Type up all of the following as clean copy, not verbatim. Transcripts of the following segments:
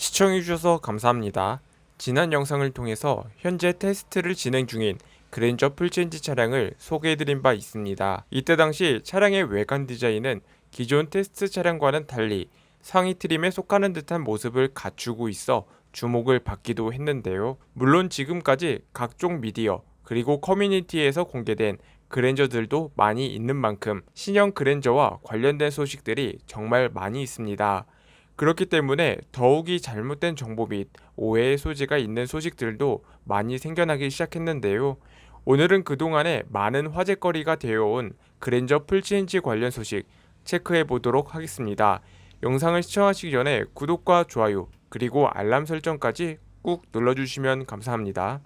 시청해주셔서 감사합니다. 지난 영상을 통해서 현재 테스트를 진행 중인 그랜저 풀체인지 차량을 소개해드린 바 있습니다. 이때 당시 차량의 외관 디자인은 기존 테스트 차량과는 달리 상위 트림에 속하는 듯한 모습을 갖추고 있어 주목을 받기도 했는데요. 물론 지금까지 각종 미디어 그리고 커뮤니티에서 공개된 그랜저들도 많이 있는 만큼 신형 그랜저와 관련된 소식들이 정말 많이 있습니다. 그렇기 때문에 더욱이 잘못된 정보 및 오해의 소지가 있는 소식들도 많이 생겨나기 시작했는데요. 오늘은 그동안에 많은 화제거리가 되어온 그랜저 풀체인지 관련 소식 체크해 보도록 하겠습니다. 영상을 시청하시기 전에 구독과 좋아요 그리고 알람 설정까지 꾹 눌러주시면 감사합니다.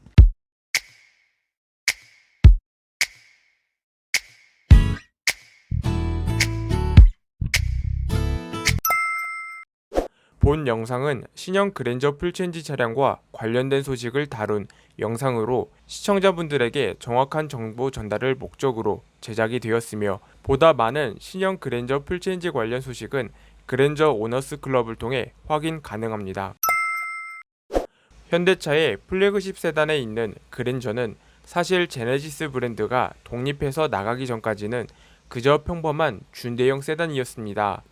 본 영상은 신형 그랜저 풀체인지 차량과 관련된 소식을 다룬 영상으로 시청자분들에게 정확한 정보 전달을 목적으로 제작이 되었으며, 보다 많은 신형 그랜저 풀체인지 관련 소식은 그랜저 오너스 클럽을 통해 확인 가능합니다. 현대차의 플래그십 세단에 있는 그랜저는 사실 제네시스 브랜드가 독립해서 나가기 전까지는 그저 평범한 준대형 세단이었습니다.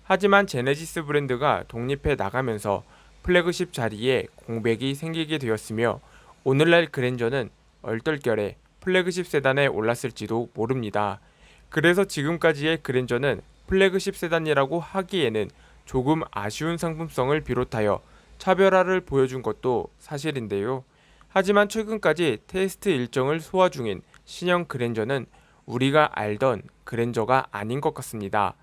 하지만 제네시스 브랜드가 독립해 나가면서 플래그십 자리에 공백이 생기게 되었으며, 오늘날 그랜저는 얼떨결에 플래그십 세단에 올랐을지도 모릅니다. 그래서 지금까지의 그랜저는 플래그십 세단이라고 하기에는 조금 아쉬운 상품성을 비롯하여 차별화를 보여준 것도 사실인데요. 하지만 최근까지 테스트 일정을 소화 중인 신형 그랜저는 우리가 알던 그랜저가 아닌 것 같습니다.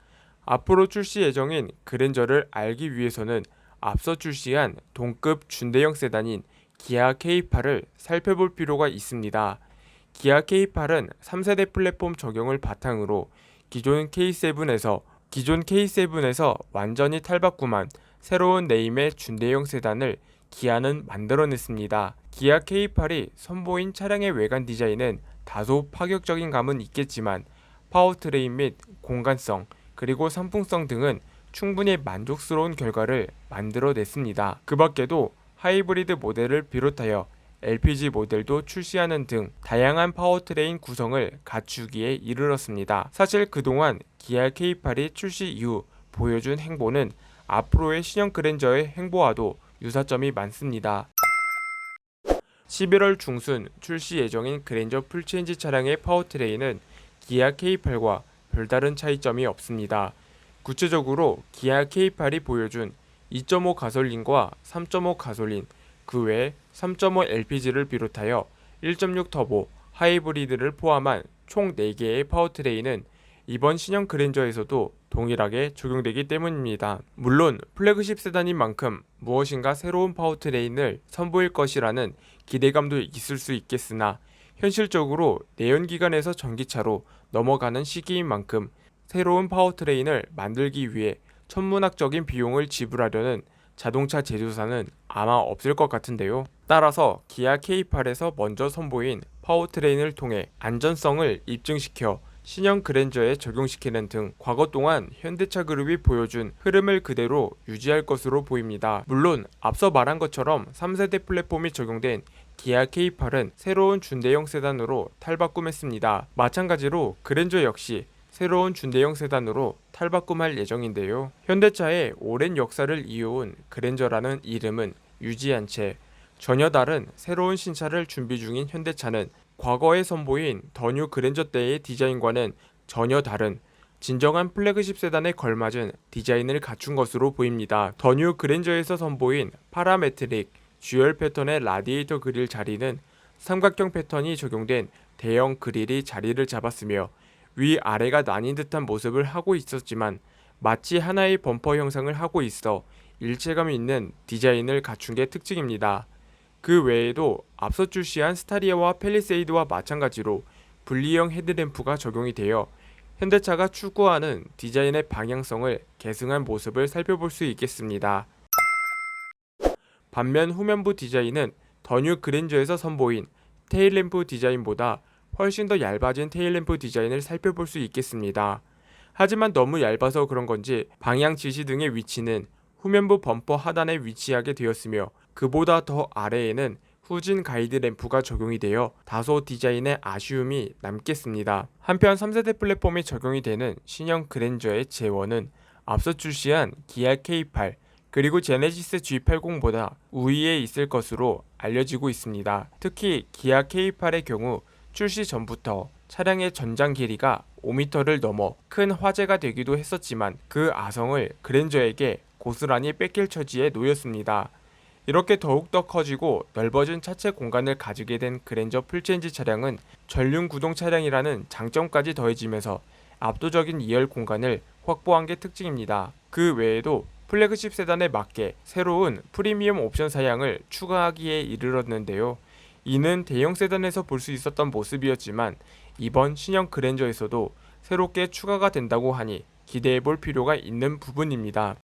앞으로 출시 예정인 그랜저를 알기 위해서는 앞서 출시한 동급 준대형 세단인 기아 K8을 살펴볼 필요가 있습니다. 기아 K8은 3세대 플랫폼 적용을 바탕으로 기존 K7에서 완전히 탈바꿈한 새로운 네임의 준대형 세단을 기아는 만들어냈습니다. 기아 K8이 선보인 차량의 외관 디자인은 다소 파격적인 감은 있겠지만 파워트레인 및 공간성 그리고 상품성 등은 충분히 만족스러운 결과를 만들어냈습니다. 그 밖에도 하이브리드 모델을 비롯하여 LPG 모델도 출시하는 등 다양한 파워트레인 구성을 갖추기에 이르렀습니다. 사실 그동안 기아 K8이 출시 이후 보여준 행보는 앞으로의 신형 그랜저의 행보와도 유사점이 많습니다. 11월 중순 출시 예정인 그랜저 풀체인지 차량의 파워트레인은 기아 K8과 별다른 차이점이 없습니다. 구체적으로 기아 K8이 보여준 2.5 가솔린과 3.5 가솔린, 그 외에 3.5 LPG를 비롯하여 1.6 터보, 하이브리드를 포함한 총 4개의 파워트레인은 이번 신형 그랜저에서도 동일하게 적용되기 때문입니다. 물론 플래그십 세단인 만큼 무엇인가 새로운 파워트레인을 선보일 것이라는 기대감도 있을 수 있겠으나, 현실적으로 내연기관에서 전기차로 넘어가는 시기인 만큼 새로운 파워트레인을 만들기 위해 천문학적인 비용을 지불하려는 자동차 제조사는 아마 없을 것 같은데요. 따라서 기아 K8에서 먼저 선보인 파워트레인을 통해 안전성을 입증시켜 신형 그랜저에 적용시키는 등 과거 동안 현대차 그룹이 보여준 흐름을 그대로 유지할 것으로 보입니다. 물론 앞서 말한 것처럼 3세대 플랫폼이 적용된 기아 K8은 새로운 준대형 세단으로 탈바꿈했습니다. 마찬가지로 그랜저 역시 새로운 준대형 세단으로 탈바꿈할 예정인데요. 현대차의 오랜 역사를 이어온 그랜저라는 이름은 유지한 채 전혀 다른 새로운 신차를 준비 중인 현대차는 과거에 선보인 더 뉴 그랜저 때의 디자인과는 전혀 다른 진정한 플래그십 세단에 걸맞은 디자인을 갖춘 것으로 보입니다. 더 뉴 그랜저에서 선보인 파라메트릭 듀얼 패턴의 라디에이터 그릴 자리는 삼각형 패턴이 적용된 대형 그릴이 자리를 잡았으며, 위아래가 나뉜 듯한 모습을 하고 있었지만 마치 하나의 범퍼 형상을 하고 있어 일체감 있는 디자인을 갖춘 게 특징입니다. 그 외에도 앞서 출시한 스타리아와 팰리세이드와 마찬가지로 분리형 헤드램프가 적용이 되어 현대차가 추구하는 디자인의 방향성을 계승한 모습을 살펴볼 수 있겠습니다. 반면 후면부 디자인은 더 뉴 그랜저에서 선보인 테일램프 디자인보다 훨씬 더 얇아진 테일램프 디자인을 살펴볼 수 있겠습니다. 하지만 너무 얇아서 그런 건지 방향 지시 등의 위치는 후면부 범퍼 하단에 위치하게 되었으며 그보다 더 아래에는 후진 가이드 램프가 적용이 되어 다소 디자인에 아쉬움이 남겠습니다. 한편 3세대 플랫폼이 적용이 되는 신형 그랜저의 재원은 앞서 출시한 기아 K8 그리고 제네시스 G80보다 우위에 있을 것으로 알려지고 있습니다. 특히 기아 K8의 경우 출시 전부터 차량의 전장 길이가 5m를 넘어 큰 화제가 되기도 했었지만 그 아성을 그랜저에게 고스란히 뺏길 처지에 놓였습니다. 이렇게 더욱더 커지고 넓어진 차체 공간을 가지게 된 그랜저 풀체인지 차량은 전륜 구동 차량이라는 장점까지 더해지면서 압도적인 2열 공간을 확보한 게 특징입니다. 그 외에도 플래그십 세단에 맞게 새로운 프리미엄 옵션 사양을 추가하기에 이르렀는데요. 이는 대형 세단에서 볼 수 있었던 모습이었지만 이번 신형 그랜저에서도 새롭게 추가가 된다고 하니 기대해 볼 필요가 있는 부분입니다.